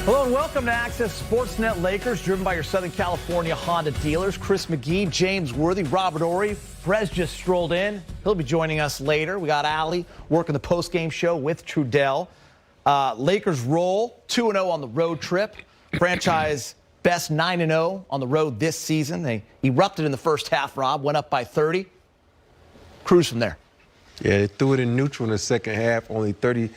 Hello and welcome to Access Sportsnet Lakers, driven by your Southern California Honda dealers. Chris McGee, James Worthy, Robert Ory. Brez just strolled in. He'll be joining us later. We got Allie working the post-game show with Trudell. Lakers roll 2-0 on the road trip. Franchise best 9-0 on the road this season. They erupted in the first half, Rob. Went up by 30. Cruise from there. Yeah, they threw it in neutral in the second half, only 38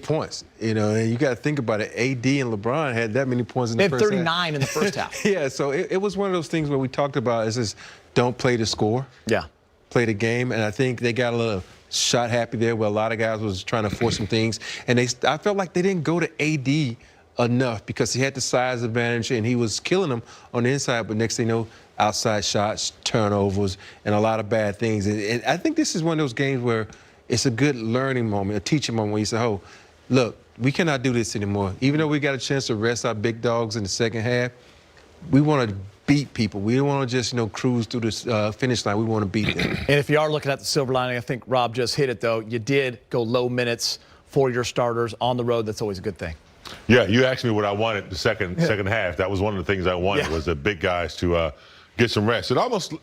points. You know, and you got to think about it. AD and LeBron had that many points in the first half. They had 39 in the first half. Yeah, so it was one of those things where we talked about is just don't play the score. Yeah. Play the game, and I think they got a little shot happy there where a lot of guys was trying to force some things. And I felt like they didn't go to AD enough because he had the size advantage and he was killing them on the inside, but next thing you know, outside shots, turnovers, and a lot of bad things. And I think this is one of those games where it's a good learning moment, a teaching moment where you say, oh, look, we cannot do this anymore. Even though we got a chance to rest our big dogs in the second half, we want to beat people. We don't want to just, cruise through this finish line. We want to beat them. And if you are looking at the silver lining, I think Rob just hit it, though. You did go low minutes for your starters on the road. That's always a good thing. Yeah, you asked me what I wanted the second half. That was one of the things I wanted was the big guys to get some rest. It almost,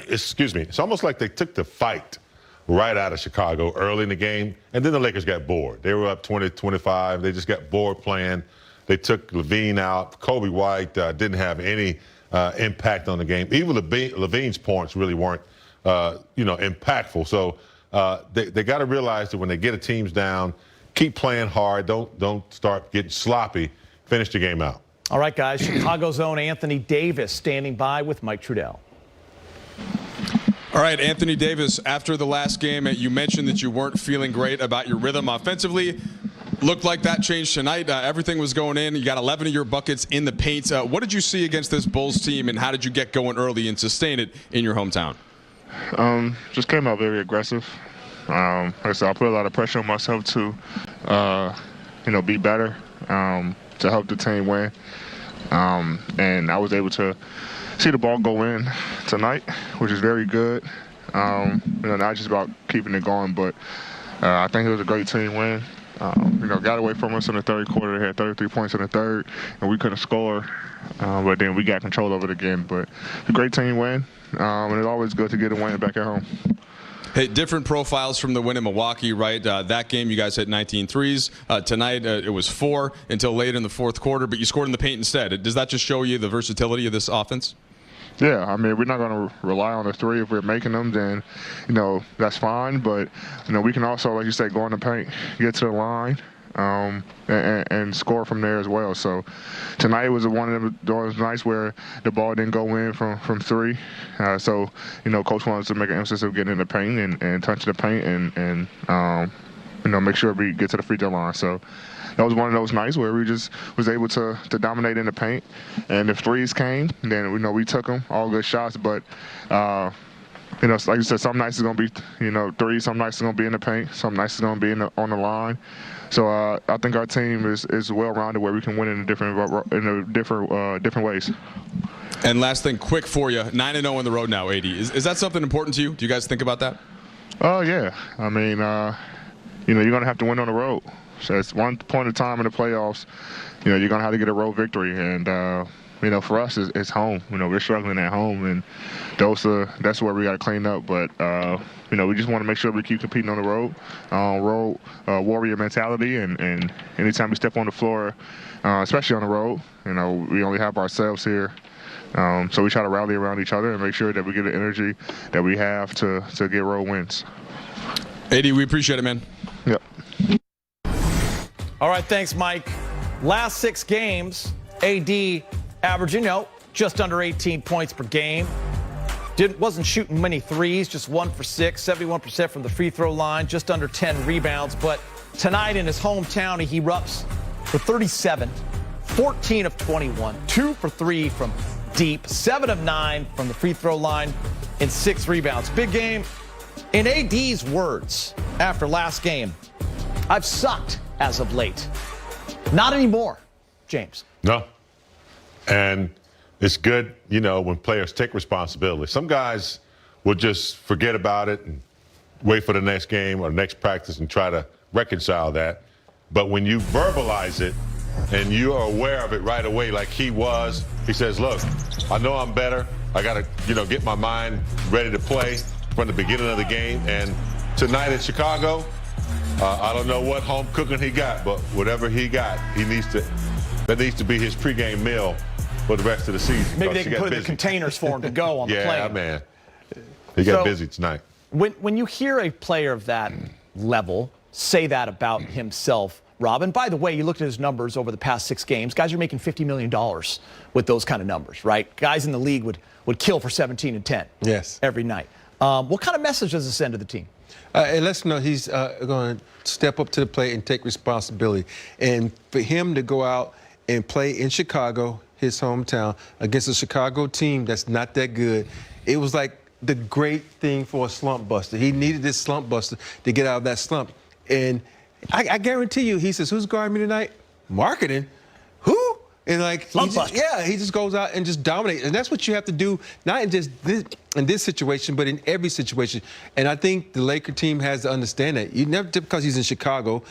excuse me, it's almost like they took the fight right out of Chicago early in the game, and then the Lakers got bored. They were up 20-25. They just got bored playing. They took Levine out. Kobe White didn't have any impact on the game. Even Levine's points really weren't, impactful. So they got to realize that when they get a teams down, keep playing hard. Don't start getting sloppy. Finish the game out. All right, guys. Chicago's own Anthony Davis standing by with Mike Trudell. All right, Anthony Davis, after the last game, you mentioned that you weren't feeling great about your rhythm offensively. Looked like that changed tonight. Everything was going in. You got 11 of your buckets in the paint. What did you see against this Bulls team, and how did you get going early and sustain it in your hometown? Just came out very aggressive. Like I said, I put a lot of pressure on myself to, be better, to help the team win. And I was able to see the ball go in tonight, which is very good. Not just about keeping it going, but I think it was a great team win. Got away from us in the third quarter. They had 33 points in the third, and we couldn't score. But then we got control of it again. But a great team win, and it's always good to get a win back at home. Hey, different profiles from the win in Milwaukee, right? That game, you guys hit 19 threes. Tonight, it was 4 until late in the fourth quarter, but you scored in the paint instead. Does that just show you the versatility of this offense? Yeah, I mean, we're not going to rely on the three. If we're making them, then, that's fine. But, we can also, like you said, go in the paint, get to the line, and score from there as well. So tonight was one of those nights where the ball didn't go in from three. So, Coach wanted to make an emphasis of getting in the paint and touch the paint and make sure we get to the free throw line. So that was one of those nights where we just was able to dominate in the paint. And if threes came, then we took them, all good shots. But like you said, some nights is going to be, threes, some nights is going to be in the paint, some nights is going to be on the line. So I think our team is well-rounded where we can win in different ways. And last thing, quick for you, 9-0 on the road now, AD. Is that something important to you? Do you guys think about that? Oh, yeah. I mean, you're going to have to win on the road. So it's one point in time in the playoffs, you're going to have to get a road victory. And, for us, it's home. We're struggling at home, and that's where we got to clean up. But, we just want to make sure we keep competing on the road, warrior mentality. And anytime we step on the floor, especially on the road, we only have ourselves here. So we try to rally around each other and make sure that we get the energy that we have to get road wins. AD, we appreciate it, man. Yep. All right, thanks, Mike. Last 6 games, AD averaging, just under 18 points per game. Wasn't shooting many threes, just 1 for 6, 71% from the free throw line, just under 10 rebounds. But tonight in his hometown, he erupts for 37, 14 of 21, 2 for 3 from deep, 7 of 9 from the free throw line, and 6 rebounds. Big game. In AD's words after last game, I've sucked as of late. Not anymore, James. No. And it's good, when players take responsibility. Some guys will just forget about it and wait for the next game or next practice and try to reconcile that. But when you verbalize it and you are aware of it right away like he was, he says, look, I know I'm better. I got to, get my mind ready to play from the beginning of the game. And tonight in Chicago, I don't know what home cooking he got, but whatever he got, that needs to be his pregame meal for the rest of the season. Maybe they can put in the containers for him to go on the plane. Yeah, man. He got busy tonight. When you hear a player of that level say that about himself, Rob, and by the way, you looked at his numbers over the past 6 games, guys are making $50 million with those kind of numbers, right? Guys in the league would kill for 17 and 10 every night. What kind of message does this send to the team? It lets him know he's going to step up to the plate and take responsibility. And for him to go out and play in Chicago, his hometown, against a Chicago team that's not that good, it was like the great thing for a slump buster. He needed this slump buster to get out of that slump. And I guarantee you, he says, who's guarding me tonight? Marketing? Who? And he just goes out and just dominates. And that's what you have to do, not in just this situation, but in every situation. And I think the Laker team has to understand that. You never, because he's in Chicago,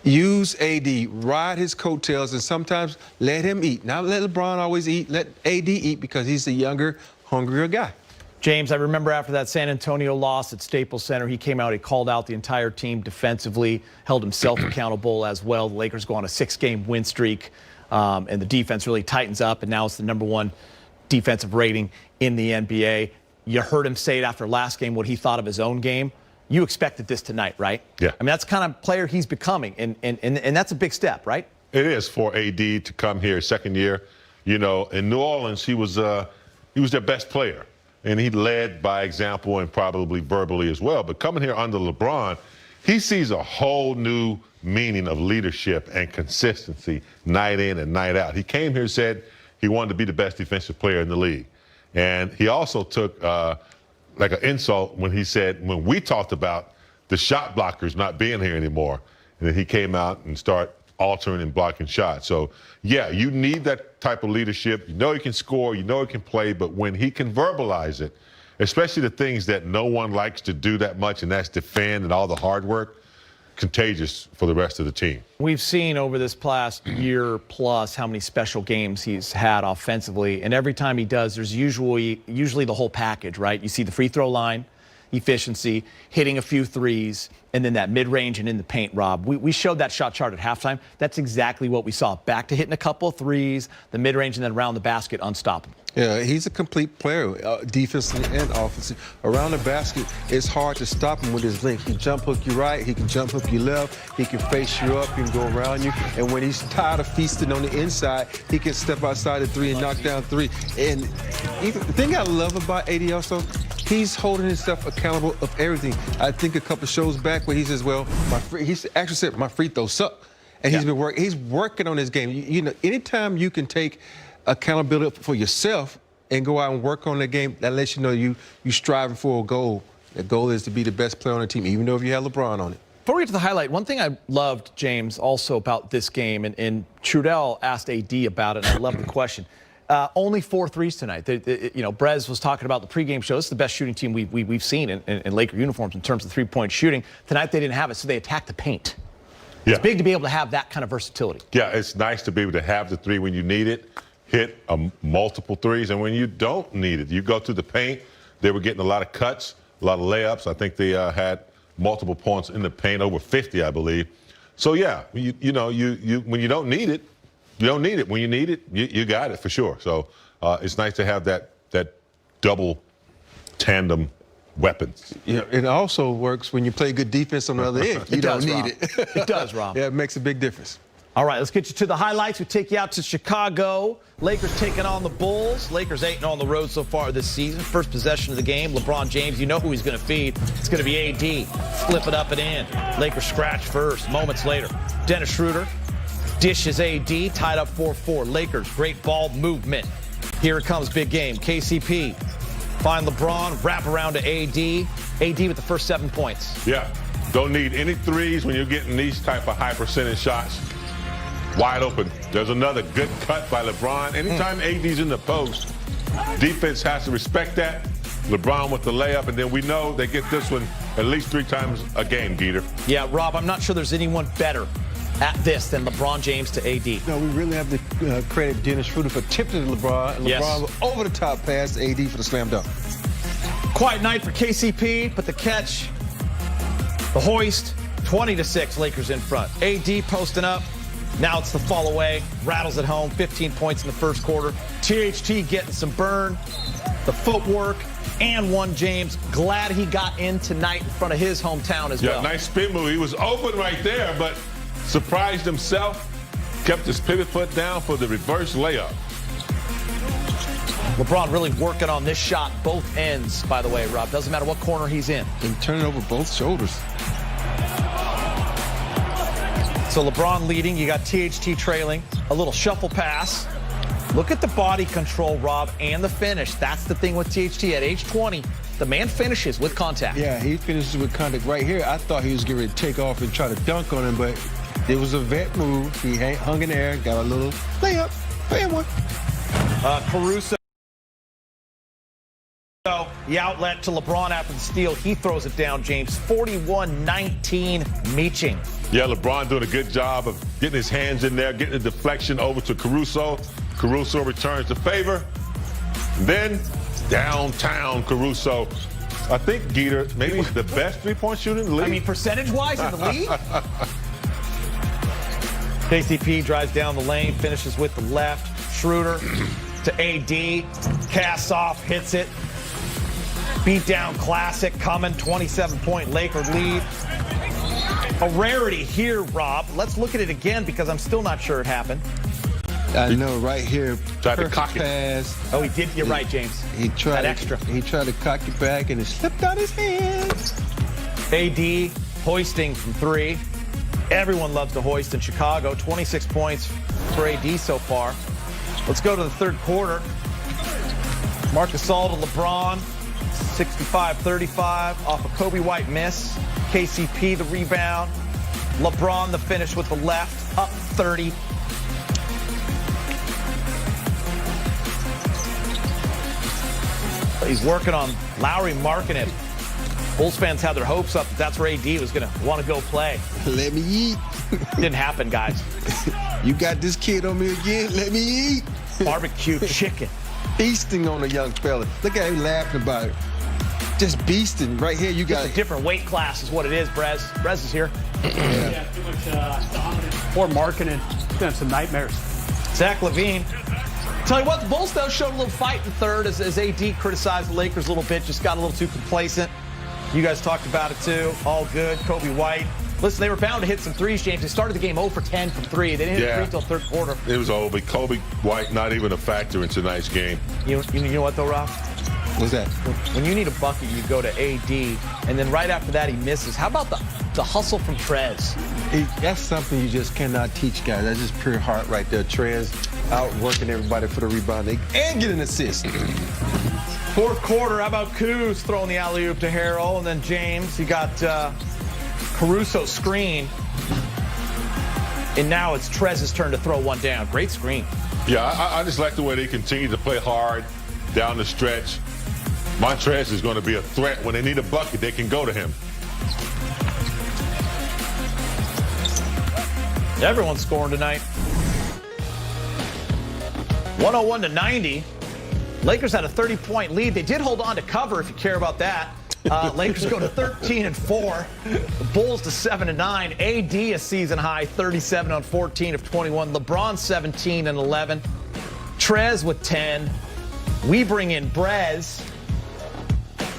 use AD, ride his coattails, and sometimes let him eat. Not let LeBron always eat, let AD eat because he's the younger, hungrier guy. James, I remember after that San Antonio loss at Staples Center, he came out, he called out the entire team defensively, held himself accountable as well. The Lakers go on a 6-game win streak, and the defense really tightens up, and now it's the #1 defensive rating in the NBA. You heard him say it after last game, what he thought of his own game. You expected this tonight, right? Yeah. I mean, that's the kind of player he's becoming, and that's a big step, right? It is for AD to come here second year. In New Orleans, he was their best player. And he led by example and probably verbally as well. But coming here under LeBron, he sees a whole new meaning of leadership and consistency night in and night out. He came here and said he wanted to be the best defensive player in the league. And he also took like an insult when he said, when we talked about the shot blockers not being here anymore, and then he came out and started altering and blocking shots. So, yeah, you need that type of leadership. You know he can score, you know he can play, but when he can verbalize it, especially the things that no one likes to do that much, and that's defend and all the hard work, contagious for the rest of the team. We've seen over this past year plus how many special games he's had offensively, and every time he does, there's usually the whole package, right? You see the free throw line, efficiency, hitting a few threes, and then that mid-range and in the paint, Rob. We showed that shot chart at halftime. That's exactly what we saw. Back to hitting a couple of threes, the mid-range, and then around the basket, unstoppable. Yeah, he's a complete player, defensively and offensively. Around the basket, it's hard to stop him with his length. He can jump hook you right, he can jump hook you left, he can face you up, he can go around you. And when he's tired of feasting on the inside, he can step outside the 3 and knock down 3. And the thing I love about AD also, he's holding himself accountable of everything. I think a couple shows back where he says, well, he actually said, my free throws suck. And he's working on his game. Anytime you can take accountability for yourself and go out and work on the game, that lets you know you striving for a goal. The goal is to be the best player on the team, even though if you have LeBron on it. Before we get to the highlight, one thing I loved, James, also about this game, and Trudell asked AD about it, and I love the question. Only 4 threes tonight. Brez was talking about the pregame show. This is the best shooting team we've seen in Laker uniforms in terms of three-point shooting. Tonight they didn't have it, so they attacked the paint. Yeah. It's big to be able to have that kind of versatility. Yeah, it's nice to be able to have the 3 when you need it, hit multiple threes, and when you don't need it, you go to the paint. They were getting a lot of cuts, a lot of layups. I think they had multiple points in the paint, over 50, I believe. So yeah, when you don't need it, you don't need it. When you need it, you got it for sure. So it's nice to have that double tandem weapons. Yeah, it also works when you play good defense on the other end. You don't need it. It does, Rob. Yeah, it makes a big difference. All right, let's get you to the highlights. We take you out to Chicago. Lakers taking on the Bulls. Lakers 8-0 on the road so far this season. First possession of the game, LeBron James, you know who he's going to feed. It's going to be AD. Flip it up and in. Lakers scratch first. Moments later, Dennis Schroeder dishes AD, tied up 4-4. Lakers, great ball movement. Here it comes, big game. KCP, find LeBron, wrap around to AD. AD with the first 7 points. Yeah, don't need any threes when you're getting these type of high percentage shots. Wide open. There's another good cut by LeBron. Anytime AD's in the post, defense has to respect that. LeBron with the layup, and then we know they get this one at least 3 times a game, Dieter. Yeah, Rob, I'm not sure there's anyone better at this than LeBron James to AD. No, we really have to credit Dennis Schroeder for tipping to LeBron. And Yes. LeBron was over the top pass to AD for the slam dunk. Quiet night for KCP, but the catch, the hoist, 20-6, Lakers in front. AD posting up. Now it's the fall away. Rattles at home, 15 points in the first quarter. THT getting some burn. The footwork, and one James. Glad he got in tonight in front of his hometown as well. Yeah, nice spin move. He was open right there, but surprised himself. Kept his pivot foot down for the reverse layup. LeBron really working on this shot both ends, by the way, Rob. Doesn't matter what corner he's in. And turning over both shoulders. So LeBron leading. You got THT trailing. A little shuffle pass. Look at the body control, Rob, and the finish. That's the thing with THT. At age 20, the man finishes with contact. Yeah, he finishes with contact right here. I thought he was getting ready to take off and try to dunk on him, but it was a vet move. He hung in there, got a little layup. Fan one. Caruso. The outlet to LeBron after the steal. He throws it down, James. 41-19 Meeching. Yeah, LeBron doing a good job of getting his hands in there, getting the deflection over to Caruso. Caruso returns the favor. Then downtown Caruso. I think Geeter, maybe the best three-point shooter in the league. I mean, percentage-wise in the league? KCP drives down the lane, finishes with the left. Schroeder to AD. Casts off, hits it. Beat down classic coming. 27-point Laker lead. A rarity here, Rob. Let's look at it again because I'm still not sure it happened. I know, right here. Tried to perfect cock it. pass. Oh, he did. You're right, James. He tried that extra. He tried to cock it back, and it slipped out his hands. AD hoisting from three. Everyone loves to hoist in Chicago. 26 points for AD so far. Let's go to the third quarter. Marc Gasol to LeBron. 65-35 off a Kobe White miss. KCP the rebound. LeBron the finish with the left. Up 30. He's working on Lowry marking him. Bulls fans had their hopes up that that's where AD was going to want to go play. Let me eat. Didn't happen, guys. You got this kid on me again. Let me eat. Barbecue chicken. Feasting on a young fella. Look at him laughing about it. Just beasting. Right here, you got Just a different weight class is what it is, Brez. Brez is here. Yeah, too much dominant. Poor marketing. It's been some nightmares. Zach LaVine. Tell you what, the Bulls, though, showed a little fight in third as AD criticized the Lakers a little bit, just got a little too complacent. You guys talked about it, too. All good. Kobe White. Listen, they were bound to hit some threes, James. They started the game 0 for 10 from three. They didn't hit a three until third quarter. It was over. Kobe White not even a factor in tonight's game. You know what, though, Rob? What's that? When you need a bucket, you go to AD, and then right after that, he misses. How about the hustle from Trez? That's something you just cannot teach, guys. That's just pure heart right there. Trez out working everybody for the rebound and get an assist. Fourth quarter, how about Kuz throwing the alley-oop to Harrell, and then James. You got Caruso screen, and now it's Trez's turn to throw one down. Great screen. Yeah, I just like the way they continue to play hard down the stretch. Montrez is going to be a threat. When they need a bucket, they can go to him. Everyone's scoring tonight. 101-90. Lakers had a 30-point lead. They did hold on to cover, if you care about that. Lakers go to 13-4. The Bulls to 7-9. AD a season high, 37 on 14 of 21. LeBron 17 and 11. Trez with 10. We bring in Brez.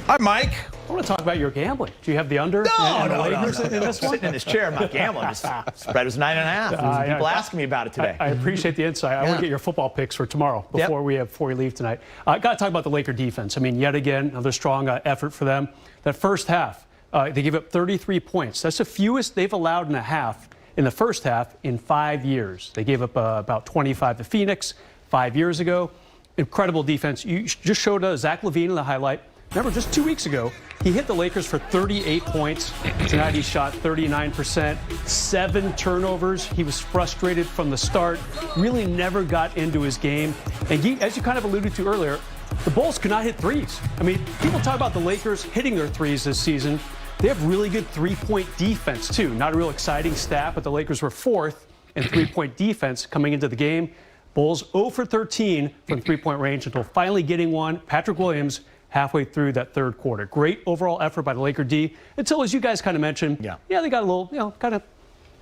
Hi, Mike. I want to talk about your gambling. Do you have the under? No. In this one? Sitting in this chair, I'm not gambling. Spread was 9.5. People asking me about it today. I appreciate the insight. I want to get your football picks for tomorrow before we leave tonight. I got to talk about the Laker defense. I mean, yet again, another strong effort for them. That first half, they gave up 33 points. That's the fewest they've allowed in a half in the first half in 5 years. They gave up about 25 to Phoenix 5 years ago. Incredible defense. You just showed Zach LaVine in the highlight. Remember, just 2 weeks ago, he hit the Lakers for 38 points. Tonight he shot 39%, 7 turnovers. He was frustrated from the start, really never got into his game. And as you kind of alluded to earlier, the Bulls could not hit threes. I mean, people talk about the Lakers hitting their threes this season. They have really good three-point defense, too. Not a real exciting stat, but the Lakers were 4th in three-point defense coming into the game. Bulls 0 for 13 from three-point range until finally getting one. Patrick Williams halfway through that third quarter. Great overall effort by the Laker D until, as you guys kind of mentioned, they got a little, kind of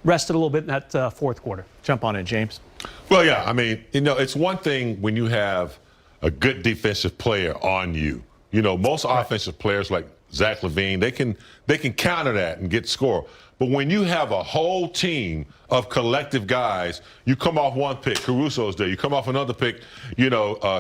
rested a little bit in that fourth quarter. Jump on it, James. Well, yeah, I mean, it's one thing when you have a good defensive player on you. Most offensive players like Zach LaVine, they can counter that and get score. But when you have a whole team of collective guys, you come off one pick, Caruso's there. You come off another pick,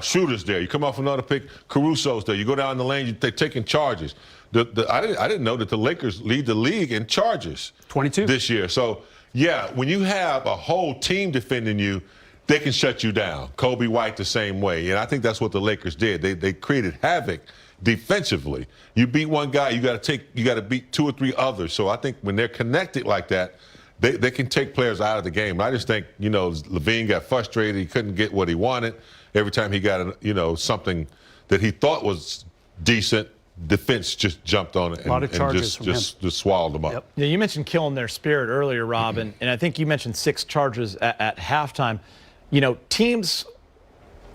Shooter's there. You come off another pick, Caruso's there. You go down the lane, they're taking charges. I didn't know that the Lakers lead the league in charges 22 this year. So, yeah, when you have a whole team defending you, they can shut you down. Kobe White the same way. And I think that's what the Lakers did. They created havoc defensively. You beat one guy, you got to beat 2 or 3 others. So I think when they're connected like that, they can take players out of the game. I just think, LaVine got frustrated. He couldn't get what he wanted. Every time he got, something that he thought was decent, defense just jumped on it and just swallowed them up. Yep. Yeah, you mentioned killing their spirit earlier, Rob, and I think you mentioned 6 charges at halftime. Teams,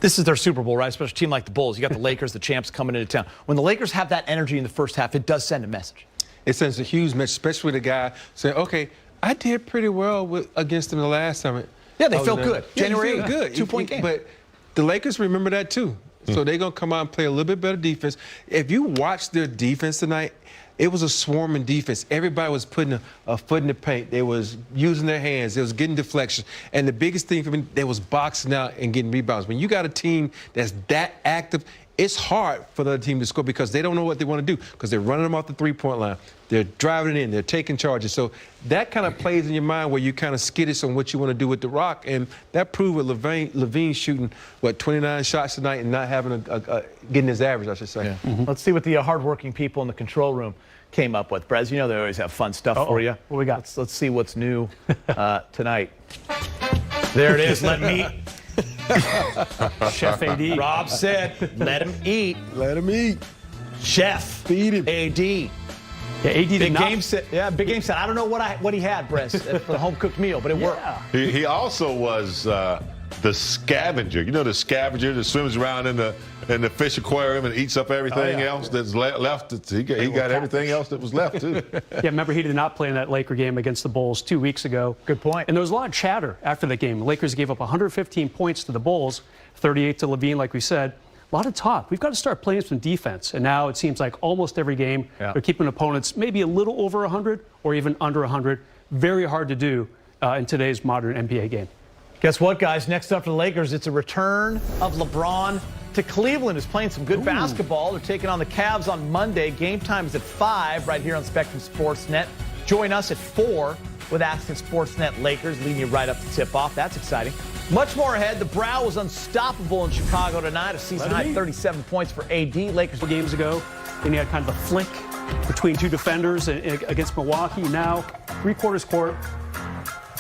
this is their Super Bowl, right? Especially a team like the Bulls. You got the Lakers, the champs coming into town. When the Lakers have that energy in the first half, it does send a message. It sends a huge message, especially the guy saying, okay, I did pretty well against him the last time. Yeah, they felt good. Yeah, January 8th, good. 2-point game. But the Lakers remember that too. So they're going to come out and play a little bit better defense. If you watch their defense tonight, it was a swarming defense. Everybody was putting a foot in the paint. They was using their hands. They was getting deflection. And the biggest thing for me, they was boxing out and getting rebounds. When you got a team that's that active, it's hard for the other team to score because they don't know what they want to do because they're running them off the three-point line. They're driving it in. They're taking charges. So that kind of plays in your mind where you kind of skittish on what you want to do with the rock. And that proved with LaVine shooting, 29 shots tonight and not having getting his average, I should say. Yeah. Let's see what the hardworking people in the control room came up with. Brez, they always have fun stuff for you. What we got? Let's see what's new tonight. There it is. Let me eat. Chef AD. Rob said, let him eat. Let him eat. Chef. Feed him. AD. Yeah, AD Big game said. Yeah, Big Game said. I don't know what he had, Brez, for the home cooked meal, but it worked. He also was the scavenger. The scavenger that swims around in the fish aquarium and eats up everything else that's left. He got everything else that was left too. Yeah, remember he did not play in that Laker game against the Bulls 2 weeks ago. Good point. And there was a lot of chatter after the game. The Lakers gave up 115 points to the Bulls, 38 to LaVine, like we said. A lot of talk. We've got to start playing some defense. And now it seems like almost every game they're keeping opponents maybe a little over 100 or even under 100. Very hard to do in today's modern NBA game. Guess what, guys? Next up for the Lakers, it's a return of LeBron to Cleveland, who's playing some good basketball. They're taking on the Cavs on Monday. Game time is at 5 right here on Spectrum Sportsnet. Join us at 4 with Asking Sportsnet Lakers, leading you right up to tip-off. That's exciting. Much more ahead. The Brow was unstoppable in Chicago tonight. A season-high 37 points for AD. Lakers games ago, then you had kind of a flick between 2 defenders against Milwaukee. Now, 3/4 court.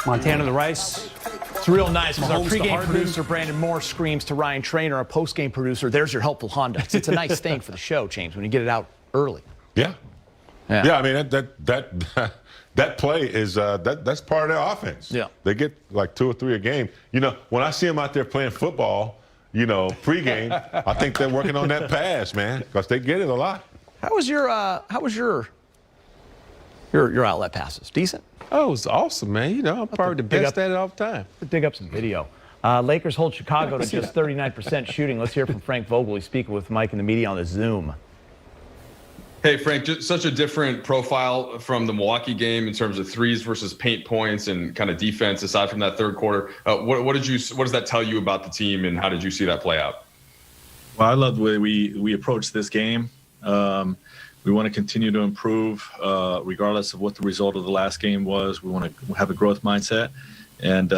Montana to Rice. It's real nice because our Mahomes to pregame Harden. producer, Brandon Moore, screams to Ryan Trainer, our postgame producer, there's your helpful Honda. It's a nice thing for the show, James, when you get it out early. Yeah. I mean, that play is that's part of their offense. Yeah. They get like 2 or 3 a game. When I see them out there playing football, pregame, I think they're working on that pass, man, because they get it a lot. How was your outlet passes? Decent? Oh, it was awesome, man. I'm probably the best at it all the time. Dig up some video. Lakers hold Chicago to just 39% shooting. Let's hear from Frank Vogel. He's speaking with Mike and the media on the Zoom. Hey, Frank, just such a different profile from the Milwaukee game in terms of threes versus paint points and kind of defense aside from that third quarter. What does that tell you about the team, and how did you see that play out? Well, I love the way we approach this game. We want to continue to improve regardless of what the result of the last game was. We want to have a growth mindset. And,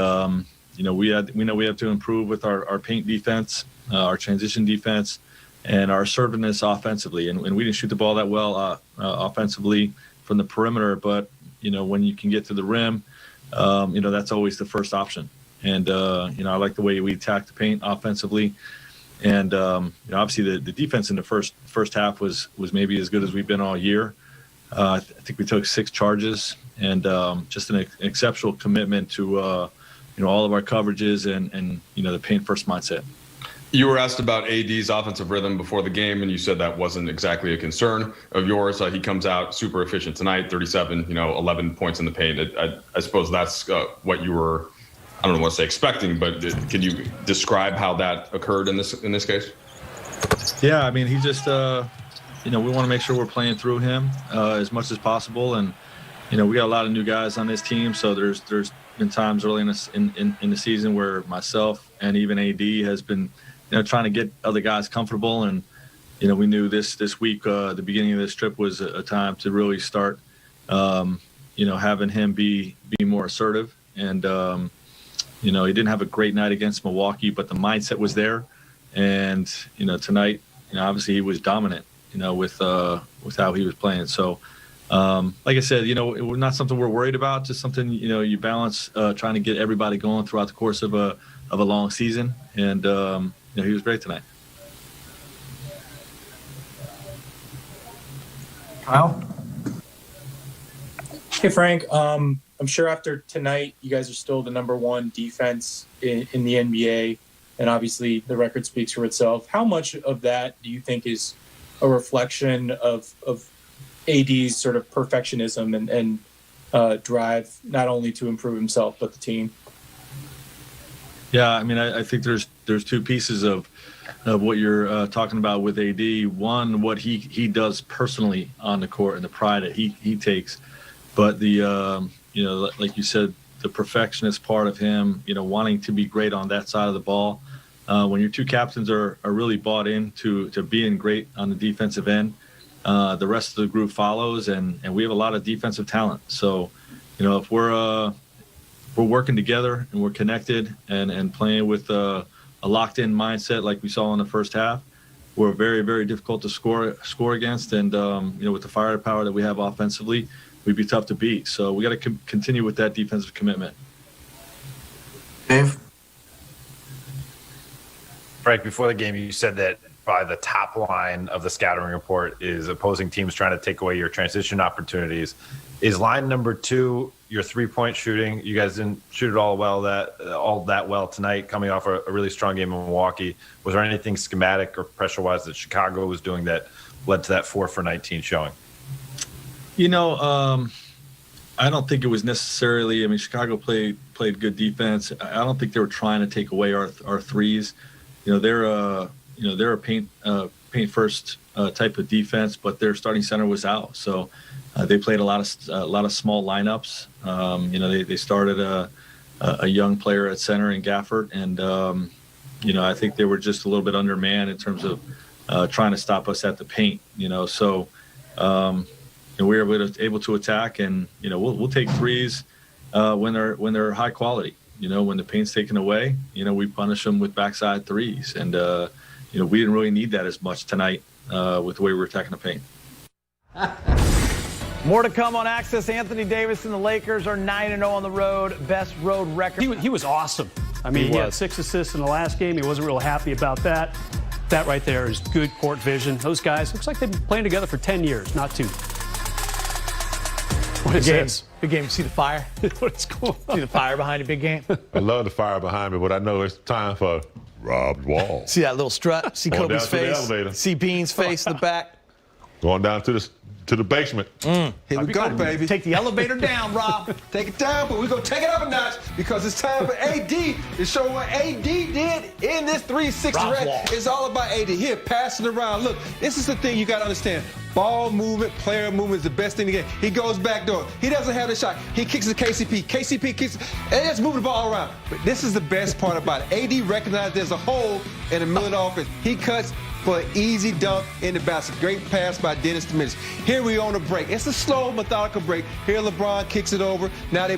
we know we have to improve with our paint defense, our transition defense, and our assertiveness offensively. And we didn't shoot the ball that well offensively from the perimeter. But, when you can get to the rim, that's always the first option. And, I like the way we attack the paint offensively. And obviously the defense in the first half was maybe as good as we've been all year. I think we took 6 charges, and just an exceptional commitment to all of our coverages and the paint first mindset. You were asked about AD's offensive rhythm before the game, and you said that wasn't exactly a concern of yours. He comes out super efficient tonight, 37, 11 points in the paint. I suppose that's what you were, I don't know what to say expecting, but can you describe how that occurred in this case? Yeah, I mean, he just, we want to make sure we're playing through him as much as possible, and we got a lot of new guys on this team, so there's been times early in the season where myself and even AD has been trying to get other guys comfortable, and we knew this week, the beginning of this trip was a time to really start, having him be more assertive. And he didn't have a great night against Milwaukee, but the mindset was there. And tonight, obviously he was dominant, with how he was playing. So, like I said, we're not something we're worried about. Just something you balance, trying to get everybody going throughout the course of a long season. And he was great tonight. Kyle? Hey, Frank. I'm sure after tonight, you guys are still the #1 defense in the NBA, and obviously the record speaks for itself. How much of that do you think is a reflection of AD's sort of perfectionism and drive, not only to improve himself but the team? Yeah, I mean, I think there's 2 pieces of what you're talking about with AD. One, what he does personally on the court and the pride that he takes, but the like you said, the perfectionist part of him, wanting to be great on that side of the ball. When your 2 captains are really bought into being great on the defensive end, the rest of the group follows, and we have a lot of defensive talent. So, if we're working together and we're connected and playing with a locked-in mindset like we saw in the first half, we're very, very difficult to score against. And with the firepower that we have offensively, we'd be tough to beat. So we got to continue with that defensive commitment. Dave? Frank, before the game, you said that probably the top line of the scouting report is opposing teams trying to take away your transition opportunities. Is line number 2 your 3-point shooting? You guys didn't shoot it all that well tonight, coming off a really strong game in Milwaukee. Was there anything schematic or pressure-wise that Chicago was doing that led to that 4 for 19 showing? I don't think it was necessarily. I mean, Chicago played good defense. I don't think they were trying to take away our threes. They're a paint first type of defense, but their starting center was out, so they played a lot of small lineups. They started a young player at center in Gafford, and I think they were just a little bit undermanned in terms of trying to stop us at the paint. So we were able to attack, and we'll take threes when they're high quality. When the paint's taken away, we punish them with backside threes, and we didn't really need that as much tonight with the way we were attacking the paint. More to come on Access. Anthony Davis and the Lakers are 9-0 on the road. Best road record. He was awesome. I mean, he had 6 assists in the last game. He wasn't real happy about that. That right there is good court vision. Those guys, looks like they've been playing together for 10 years, not 2. What is this? Big game. See the fire? What's going on? See the fire behind a big game? I love the fire behind me, but I know it's time for Rob's Wall. See that little strut? See Going Kobe's down to the face? elevator. See Bean's face in the back? Going down to the basement. Here we go, baby. Take the elevator down, Rob. Take it down, but we're going to take it up a notch because it's time for AD to show what AD did in this 360 Rob's rack. Wall. It's all about AD. Here, passing around. Look, this is the thing you got to understand. Ball movement, player movement is the best thing to get. He goes back door. He doesn't have the shot. He kicks to KCP. KCP kicks, and just moving the ball around. But this is the best part about it. AD recognized there's a hole in the middle of the offense. He cuts for an easy dunk in the basket. Great pass by Dennis Dominic. Here we on a break. It's a slow, methodical break. Here LeBron kicks it over. Now they're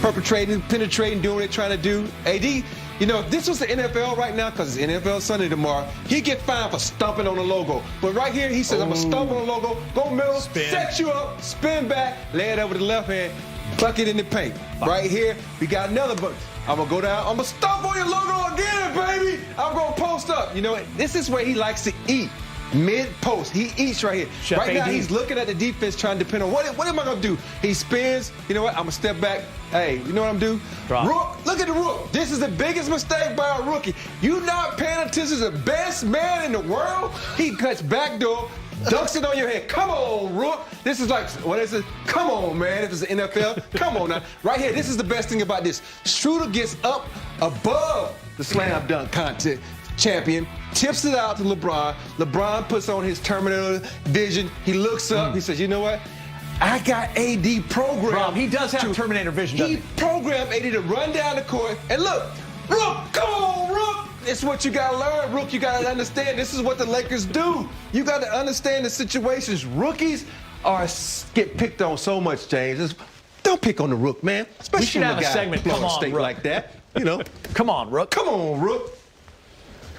penetrating, doing what they're trying to do. AD, if this was the NFL right now, because it's NFL Sunday tomorrow, he'd get fined for stomping on the logo. But right here, he says, I'm going to stomp on the logo, go middle, set you up, spin back, lay it over the left hand, bucket in the paint. Right here, we got another bucket. I'm going to go down. I'm going to stomp on your logo again, baby. I'm going to post up. This is where he likes to eat. mid-post. He eats right here. Chef right now, AD. he's looking at the defense, trying to depend on what am I going to do? He spins. You know what? I'm going to step back. Hey, you know what I'm going to do? Drop. Rook, look at the Rook. This is the biggest mistake by a rookie. You not paying attention to the best man in the world? He cuts backdoor, dunks it on your head. Come on, Rook. This is like, what is it? Come on, man. If it's the NFL, come on now. Right here, this is the best thing about this. Schroeder gets up above the slam dunk contest. Champion, tips it out to LeBron. LeBron puts on his Terminator vision. He looks up. He says, you know what? I got AD programmed. Rob, he does have Terminator vision, doesn't He programmed AD to run down the court. And look, Rook, come on, Rook. It's what you got to learn, Rook. You got to understand this is what the Lakers do. You got to understand the situations. Rookies get picked on so much, James. Don't pick on the Rook, man. Especially We should have a segment, from come on, State Rook. like that. You know, Come on, Rook. come on, Rook.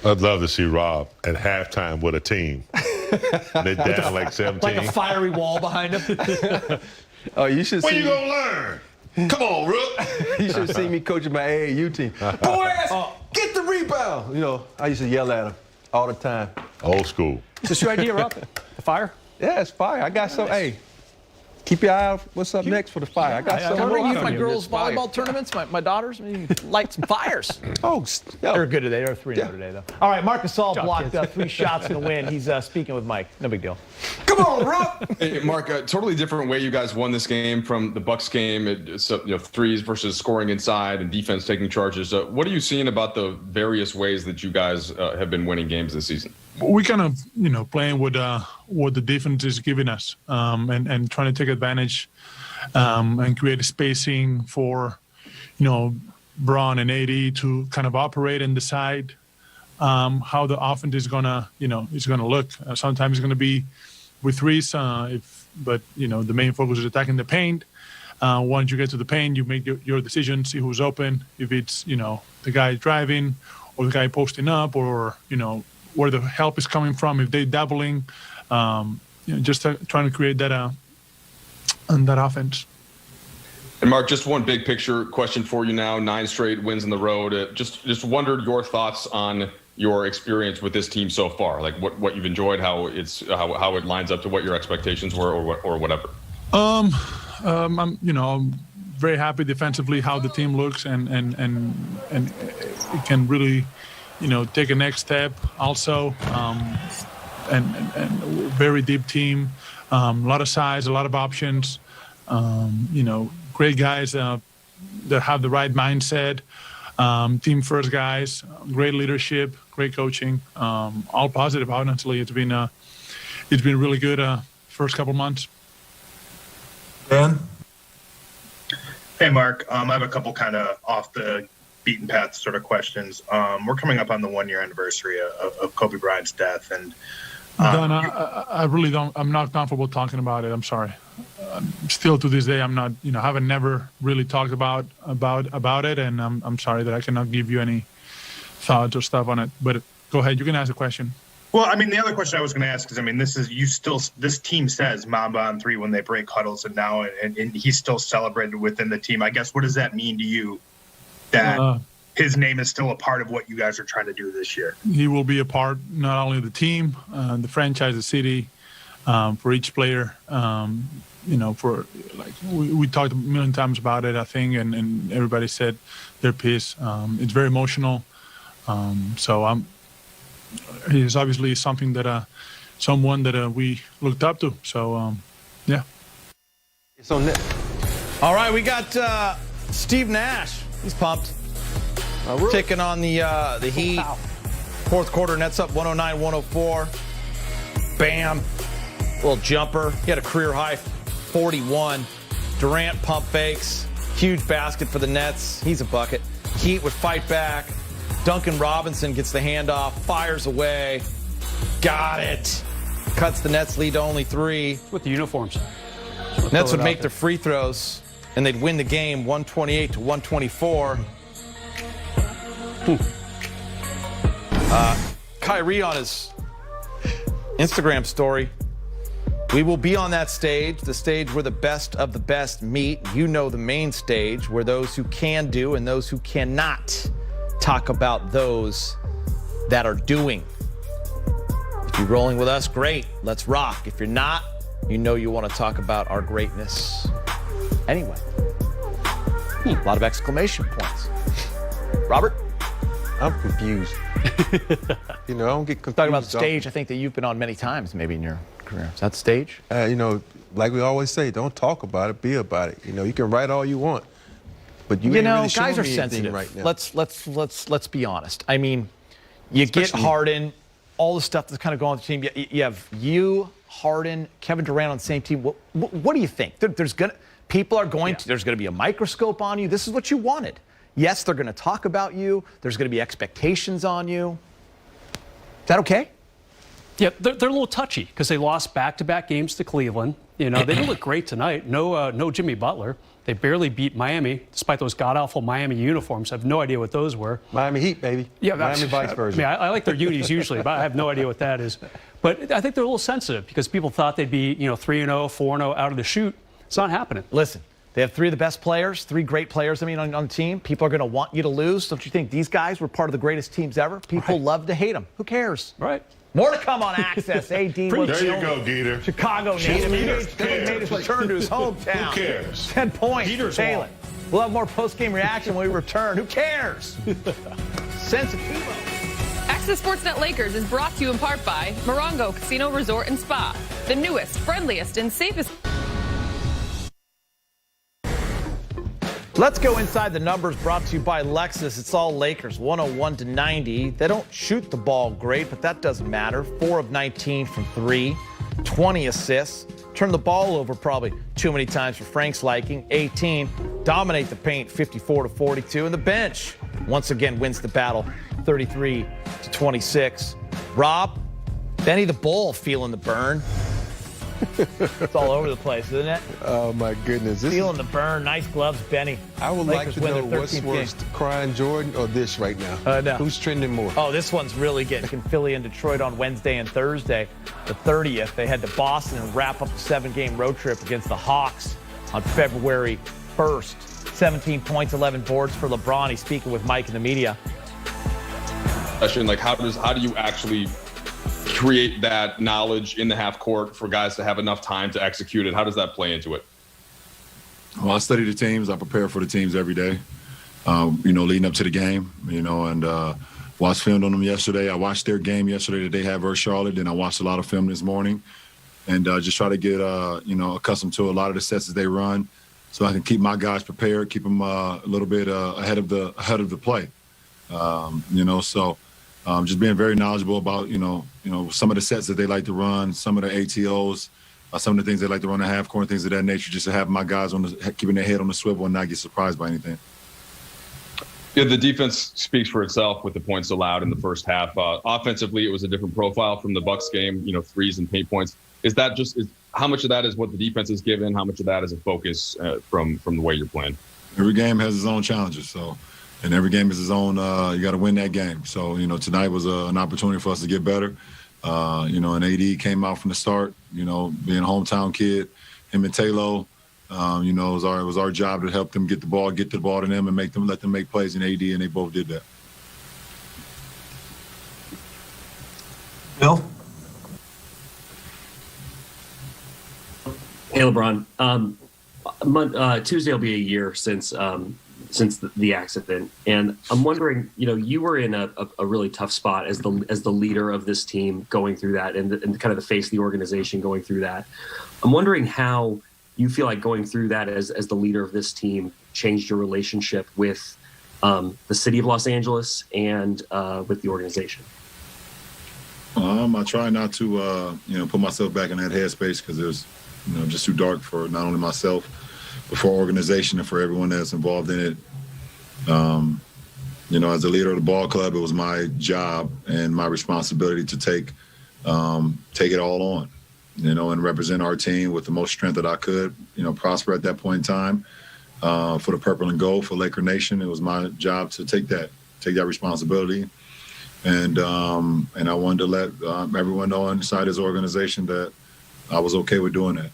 I'd love to see Rob at halftime with a team. They're down like 17. Like a fiery wall behind him. Oh, you should when see. you gonna learn? Come on, Rook. You should see me coaching my AAU team. Boys, get the rebound. You know, I used to yell at them all the time. Old school. Is this your idea, Rob? The fire? Yeah, it's fire. I got some. Hey, keep your eye out. What's up next for the fire? I got some. I'm more use out my here. girls' It's fire. volleyball tournaments, my daughters, light some fires. Oh, They're yo. good today. They're 3-0 today, though. All right, Marc Gasol blocked 3 shots in the win. He's speaking with Mike. No big deal. Come on, Rook. Hey, Mark, a totally different way you guys won this game from the Bucks game. So, threes versus scoring inside and defense taking charges. What are you seeing about the various ways that you guys have been winning games this season? We kind of, playing with what the defense is giving us, and trying to take advantage and create spacing for, Braun and AD to kind of operate and decide how the offense is gonna look. Sometimes it's gonna be with threes, but the main focus is attacking the paint. Once you get to the paint, you make your decision, see who's open. If it's the guy driving or the guy posting up, or where the help is coming from, if they're doubling, just trying to create that that offense. And Mark, just one big picture question for you now. 9 straight wins on the road. Just wondered your thoughts on your experience with this team so far, like what you've enjoyed, how it lines up to what your expectations were, or whatever. I'm very happy defensively how the team looks, and it can really take a next step also, and very deep team, a lot of size, a lot of options, great guys that have the right mindset, team first guys, great leadership, great coaching, all positive. Honestly, it's been really good first couple months. Dan? Hey, Mark. I have a couple kind of off the beaten path sort of questions. We're coming up on the 1-year anniversary of Kobe Bryant's death, and Don, I really don't. I'm not comfortable talking about it. I'm sorry. Still to this day, I'm not. Haven't never really talked about it, and I'm sorry that I cannot give you any thoughts or stuff on it. But go ahead. You can ask a question. Well, the other question I was going to ask is, this team says Mamba on 3 when they break huddles, and now and he's still celebrated within the team. I guess, what does that mean to you that his name is still a part of what you guys are trying to do this year? He will be a part not only of the team, the franchise, the city, for each player. For we talked a million times about it, I think, and everybody said their piece. It's very emotional. So he's obviously something that someone that we looked up to. So yeah. It's on net. All right, we got Steve Nash. He's pumped. Taking on the Heat. Fourth quarter, Nets up 109-104. Bam. Little jumper. He had a career high 41. Durant pump fakes. Huge basket for the Nets. He's a bucket. Heat would fight back. Duncan Robinson gets the handoff, fires away. Got it. Cuts the Nets lead to only 3. With the uniforms. Nets would make their free throws, and they'd win the game 128-124. Kyrie on his Instagram story. We will be on that stage, the stage where the best of the best meet. You know, the main stage where those who can do and those who cannot talk about those that are doing. If you're rolling with us, great. Let's rock. If you're not, you know you want to talk about our greatness anyway. A lot of exclamation points. Robert? I'm confused. I don't get confused. Talking about the stage, I think that you've been on many times maybe in your career. Is that the stage? Like we always say, don't talk about it, be about it. You can write all you want, but you You ain't know, really showing guys are me anything sensitive. right now. Let's be honest. I mean, you get Harden, all the stuff that's kind of going on the team. You have Harden, Kevin Durant on the same team. What do you think? There's going to be a microscope on you. This is what you wanted. Yes, they're going to talk about you. There's going to be expectations on you. Is that okay? Yeah, they're a little touchy because they lost back-to-back games to Cleveland. They didn't look great tonight. No Jimmy Butler. They barely beat Miami, despite those god-awful Miami uniforms. I have no idea what those were. Miami Heat, baby. Yeah, Miami vice versa. I like their unis usually, but I have no idea what that is. But I think they're a little sensitive because people thought they'd be 3-0, 4-0 out of the chute. It's not happening. Listen, they have three of the best players, three great players, on the team. People are going to want you to lose. Don't you think these guys were part of the greatest teams ever? People love to hate them. Who cares? Right. More to come on Access. AD There you go, Geeter. Chicago native. He made his return to his hometown. Who cares? 10 points. Peter's Jalen. We'll have more post-game reaction when we return. Who cares? Sensitivo. Access Sportsnet Lakers is brought to you in part by Morongo Casino Resort and Spa, the newest, friendliest, and safest. Let's go inside the numbers brought to you by Lexus. It's all Lakers, 101-90. They don't shoot the ball great, but that doesn't matter. 4 of 19 from 3, 20 assists. Turn the ball over probably too many times for Frank's liking. 18. Dominate the paint, 54-42. And the bench once again wins the battle, 33-26. Rob, Benny the Bull feeling the burn. It's all over the place, isn't it? Oh, my goodness. Feeling the burn. Nice gloves, Benny. I would Lakers like to win know their what's 13th worse, crying Jordan or this right now? No. Who's trending more? Oh, this one's really getting in Philly and Detroit on Wednesday and Thursday. The 30th, they head to Boston and wrap up the 7-game road trip against the Hawks on February 1st. 17 points, 11 boards for LeBron. He's speaking with Mike in the media. Question, like how do you actually create that knowledge in the half court for guys to have enough time to execute it? How does that play into it? Well, I study the teams. I prepare for the teams every day, leading up to the game, and watched film on them yesterday. I watched their game yesterday that they had versus Charlotte. Then I watched a lot of film this morning and just try to get, accustomed to a lot of the sets that they run so I can keep my guys prepared, keep them a little bit ahead of the play, just being very knowledgeable about, some of the sets that they like to run, some of the ATOs, some of the things they like to run in half court, things of that nature, just to have my guys keeping their head on the swivel and not get surprised by anything. Yeah, the defense speaks for itself with the points allowed in the first half. Offensively, it was a different profile from the Bucks game, threes and paint points. Is that how much of that is what the defense is given? How much of that is a focus from the way you're playing? Every game has its own challenges, and every game is its own. You got to win that game. So tonight was an opportunity for us to get better. And AD came out from the start. Being a hometown kid, him and Taylor. It was our job to help them get the ball to them, and let them make plays in AD, and they both did that. Bill? Hey, LeBron. Tuesday will be a year since the accident, and I'm wondering, you were in a really tough spot as the leader of this team going through that, and kind of the face of the organization going through that. I'm wondering how you feel like going through that as the leader of this team changed your relationship with the city of Los Angeles and with the organization. I try not to, put myself back in that headspace because it was, just too dark for not only myself, but for organization and for everyone that's involved in it. As the leader of the ball club, it was my job and my responsibility to take it all on, and represent our team with the most strength that I could, prosper at that point in time. For the purple and gold, for Laker Nation, it was my job to take that responsibility. And I wanted to let everyone know inside this organization that I was okay with doing that,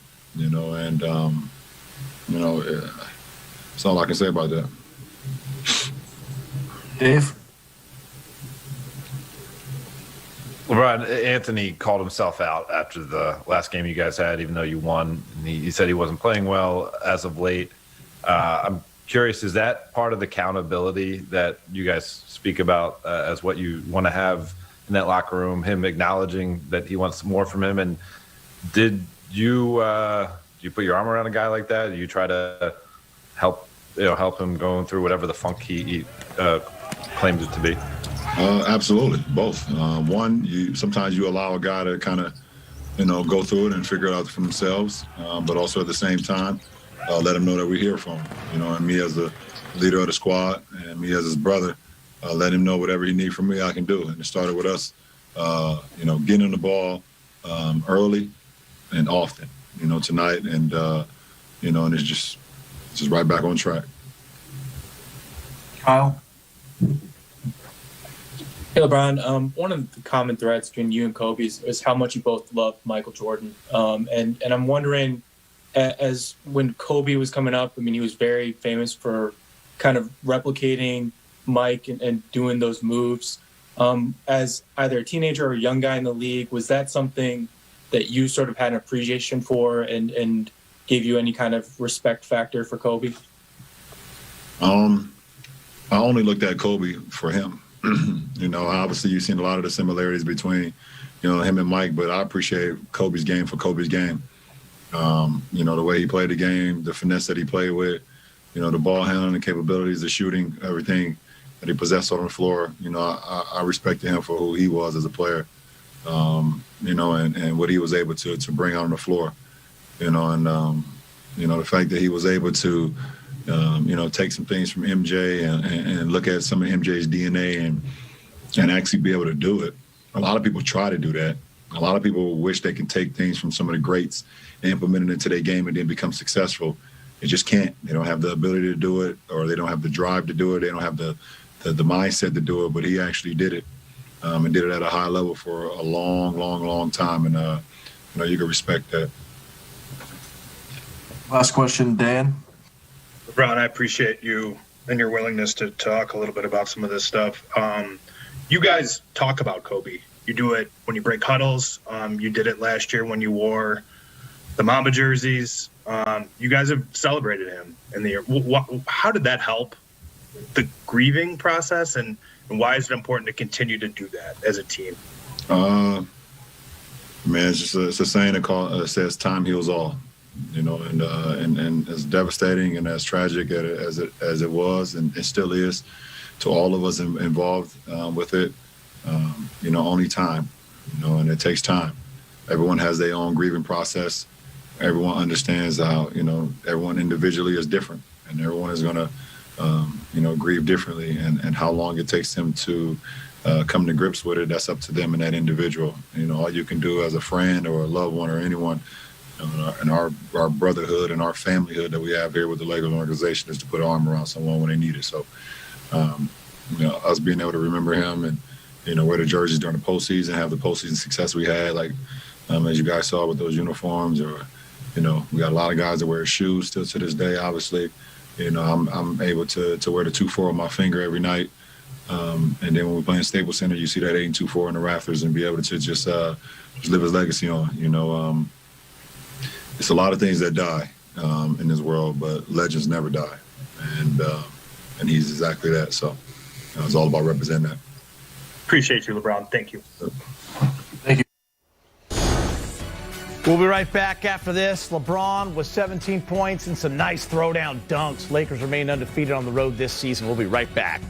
that's all I can say about that. Dave? LeBron, Anthony called himself out after the last game you guys had, even though you won. And he said he wasn't playing well as of late. I'm curious, is that part of the accountability that you guys speak about as what you want to have in that locker room, him acknowledging that he wants more from him? And did you put your arm around a guy like that? Do you try to help him going through whatever the funk he claimed it to be? Absolutely, both. One, sometimes you allow a guy to kind of, go through it and figure it out for themselves, but also at the same time, let him know that we're here for him. And me as the leader of the squad and me as his brother, let him know whatever he needs from me, I can do. And it started with us, getting him the ball early and often, tonight, and and it's just right back on track. Kyle? Hey, LeBron, one of the common threads between you and Kobe is how much you both love Michael Jordan. And I'm wondering, as when Kobe was coming up, I mean, he was very famous for kind of replicating Mike and doing those moves. As either a teenager or a young guy in the league, was that something that you sort of had an appreciation for and gave you any kind of respect factor for Kobe? I only looked at Kobe for him. Obviously you've seen a lot of the similarities between, him and Mike, but I appreciate Kobe's game for Kobe's game. The way he played the game, the finesse that he played with, the ball handling, the capabilities, the shooting, everything that he possessed on the floor. I respected him for who he was as a player, and what he was able to bring out on the floor, the fact that he was able to, take some things from MJ and look at some of MJ's DNA and actually be able to do it. A lot of people try to do that. A lot of people wish they can take things from some of the greats and implement it into their game and then become successful. They just can't. They don't have the ability to do it, or they don't have the drive to do it. They don't have the mindset to do it, but he actually did it and did it at a high level for a long, long, long time. And, you can respect that. Last question, Dan. LeBron, I appreciate you and your willingness to talk a little bit about some of this stuff. You guys talk about Kobe. You do it when you break huddles. You did it last year when you wore the Mamba jerseys. You guys have celebrated him in the year. How did that help the grieving process, and why is it important to continue to do that as a team? It's a saying that says time heals all. And as devastating and as tragic as it was, and it still is, to all of us involved with it, only time, and it takes time. Everyone has their own grieving process. Everyone understands how, everyone individually is different, and everyone is going to, grieve differently, and how long it takes them to come to grips with it, that's up to them and that individual. All you can do as a friend or a loved one or anyone, and our brotherhood and our familyhood that we have here with the Lakers organization is to put an arm around someone when they need it. So, us being able to remember him and, wear the jerseys during the postseason, have the postseason success we had, like as you guys saw with those uniforms, or, we got a lot of guys that wear shoes still to this day, obviously. I'm able to wear the 2-4 on my finger every night. And then when we play in Staples Center, you see that 8 and 2-4 in the rafters and be able to just live his legacy on, It's a lot of things that die in this world, but legends never die, and he's exactly that. So it's all about representing that. Appreciate you, LeBron. Thank you. Thank you. We'll be right back after this. LeBron with 17 points and some nice throwdown dunks. Lakers remain undefeated on the road this season. We'll be right back.